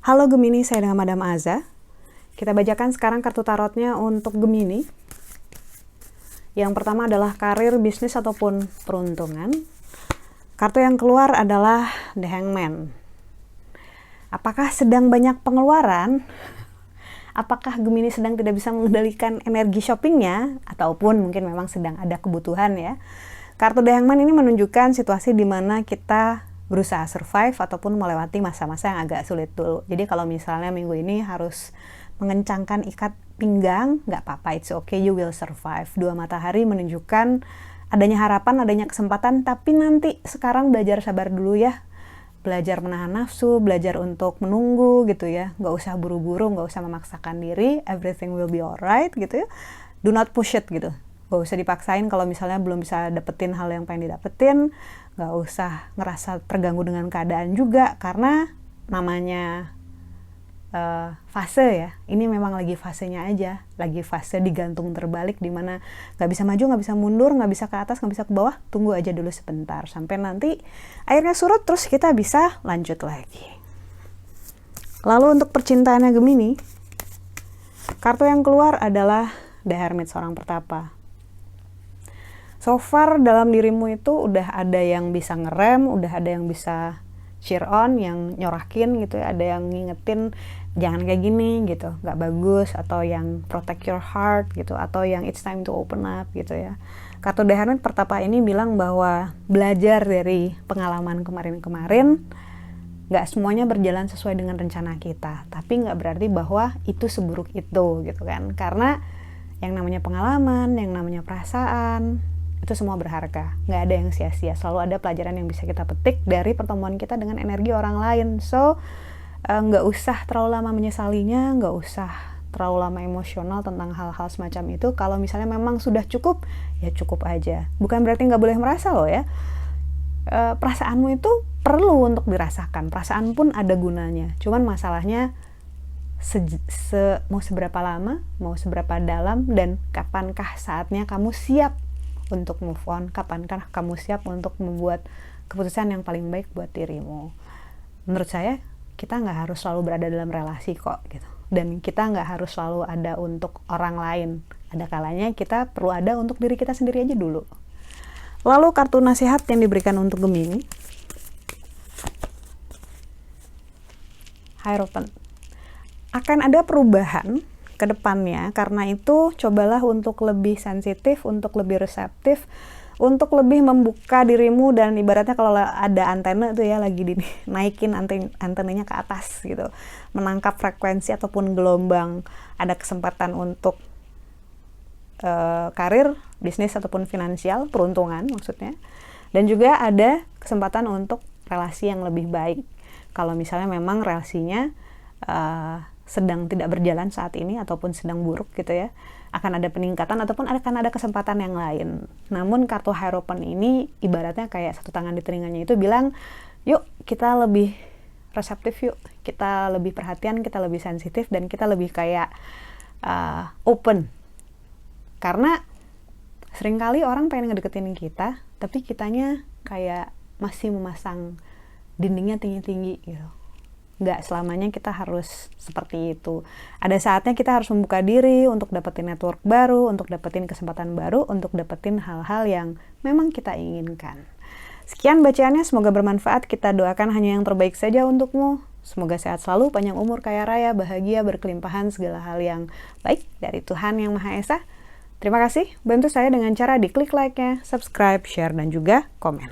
Halo Gemini, saya dengan Madam Aza. Kita bacakan sekarang kartu tarotnya untuk Gemini. Yang pertama adalah karir, bisnis, ataupun peruntungan. Kartu yang keluar adalah The Hangman. Apakah sedang banyak pengeluaran? Apakah Gemini sedang tidak bisa mengendalikan energi shoppingnya? Ataupun mungkin memang sedang ada kebutuhan ya. Kartu The Hangman ini menunjukkan situasi di mana kita berusaha survive ataupun melewati masa-masa yang agak sulit dulu. Jadi kalau misalnya minggu ini harus mengencangkan ikat pinggang, nggak apa-apa, it's okay, you will survive. Dua matahari menunjukkan adanya harapan, adanya kesempatan, tapi nanti sekarang belajar sabar dulu ya. Belajar menahan nafsu, belajar untuk menunggu gitu ya. Nggak usah buru-buru, nggak usah memaksakan diri, everything will be alright gitu ya. Do not push it gitu. Nggak usah dipaksain kalau misalnya belum bisa dapetin hal yang pengen didapetin. Nggak usah ngerasa terganggu dengan keadaan juga, karena namanya fase ya, ini memang lagi fasenya aja, lagi fase digantung terbalik, dimana nggak bisa maju, nggak bisa mundur, nggak bisa ke atas, nggak bisa ke bawah. Tunggu aja dulu sebentar sampai nanti airnya surut, terus kita bisa lanjut lagi. Lalu untuk percintaannya Gemini, kartu yang keluar adalah The Hermit, seorang pertapa. So far dalam dirimu itu udah ada yang bisa ngerem, udah ada yang bisa cheer on, yang nyorakin gitu ya, ada yang ngingetin jangan kayak gini gitu, nggak bagus, atau yang protect your heart gitu, atau yang it's time to open up gitu ya. Kartu The Hermit pertapa ini bilang bahwa belajar dari pengalaman kemarin-kemarin, nggak semuanya berjalan sesuai dengan rencana kita, tapi nggak berarti bahwa itu seburuk itu gitu kan, karena yang namanya pengalaman, yang namanya perasaan, itu semua berharga, nggak ada yang sia-sia, selalu ada pelajaran yang bisa kita petik dari pertemuan kita dengan energi orang lain. So nggak usah terlalu lama menyesalinya, nggak usah terlalu lama emosional tentang hal-hal semacam itu. Kalau misalnya memang sudah cukup, ya cukup aja. Bukan berarti nggak boleh merasa loh ya. Perasaanmu itu perlu untuk dirasakan, perasaan pun ada gunanya. Cuman masalahnya mau seberapa lama, mau seberapa dalam, dan kapankah saatnya kamu siap untuk move on, kapankah kamu siap untuk membuat keputusan yang paling baik buat dirimu. Menurut saya, kita nggak harus selalu berada dalam relasi kok gitu, dan kita nggak harus selalu ada untuk orang lain. Ada kalanya kita perlu ada untuk diri kita sendiri aja dulu. Lalu kartu nasihat yang diberikan untuk Gemini, Hierophant. Akan ada perubahan ke depannya, karena itu cobalah untuk lebih sensitif, untuk lebih reseptif, untuk lebih membuka dirimu, dan ibaratnya kalau ada antena tuh ya, lagi dinaikin antenanya ke atas gitu, menangkap frekuensi ataupun gelombang. Ada kesempatan untuk karir, bisnis ataupun finansial, peruntungan maksudnya, dan juga ada kesempatan untuk relasi yang lebih baik. Kalau misalnya memang relasinya sedang tidak berjalan saat ini ataupun sedang buruk gitu ya, akan ada peningkatan ataupun akan ada kesempatan yang lain. Namun kartu Hierophant ini ibaratnya kayak satu tangan di telinganya itu bilang, yuk kita lebih reseptif, yuk kita lebih perhatian, kita lebih sensitif, dan kita lebih kayak open. Karena seringkali orang pengen ngedeketin kita, tapi kitanya kayak masih memasang dindingnya tinggi-tinggi gitu. Nggak selamanya kita harus seperti itu. Ada saatnya kita harus membuka diri untuk dapetin network baru, untuk dapetin kesempatan baru, untuk dapetin hal-hal yang memang kita inginkan. Sekian bacaannya, semoga bermanfaat. Kita doakan hanya yang terbaik saja untukmu. Semoga sehat selalu, panjang umur, kaya raya, bahagia, berkelimpahan segala hal yang baik dari Tuhan Yang Maha Esa. Terima kasih, bantu saya dengan cara diklik like-nya, subscribe, share, dan juga komen.